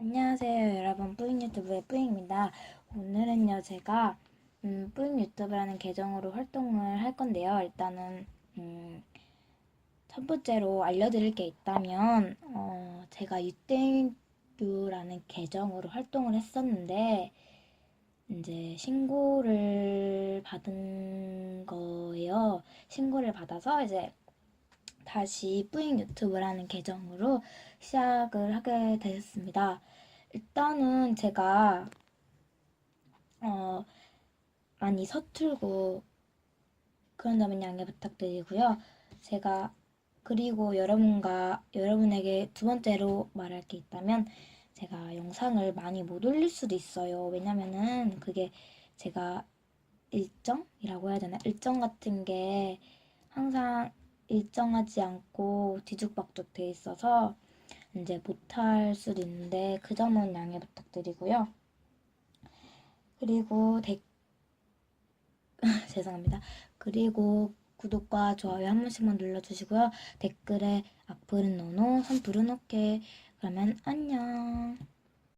안녕하세요 여러분, 뿌잉 유튜브의 뿌잉입니다. 오늘은요 제가 뿌잉 유튜브라는 계정으로 활동을 할 건데요. 일단은 첫 번째로 알려드릴 게 있다면 제가 유땡유라는 계정으로 활동을 했었는데 이제 신고를 받은 거예요. 신고를 받아서 이제 다시 뿌잉 유튜브라는 계정으로 시작을 하게 되었습니다. 일단은 제가 어, 많이 서툴고 그런다면 양해 부탁드리고요. 제가 그리고 여러분에게 두 번째로 말할 게 있다면 제가 영상을 많이 못 올릴 수도 있어요. 왜냐면은 그게 제가 일정이라고 해야 되나? 일정 같은 게 항상 일정하지 않고 뒤죽박죽 돼 있어서 이제 못할 수도 있는데 그 점은 양해 부탁드리고요. 그리고 죄송합니다. 그리고 구독과 좋아요 한 번씩만 눌러주시고요. 댓글에 악플은 노노, 선플은 오케이. 그러면 안녕.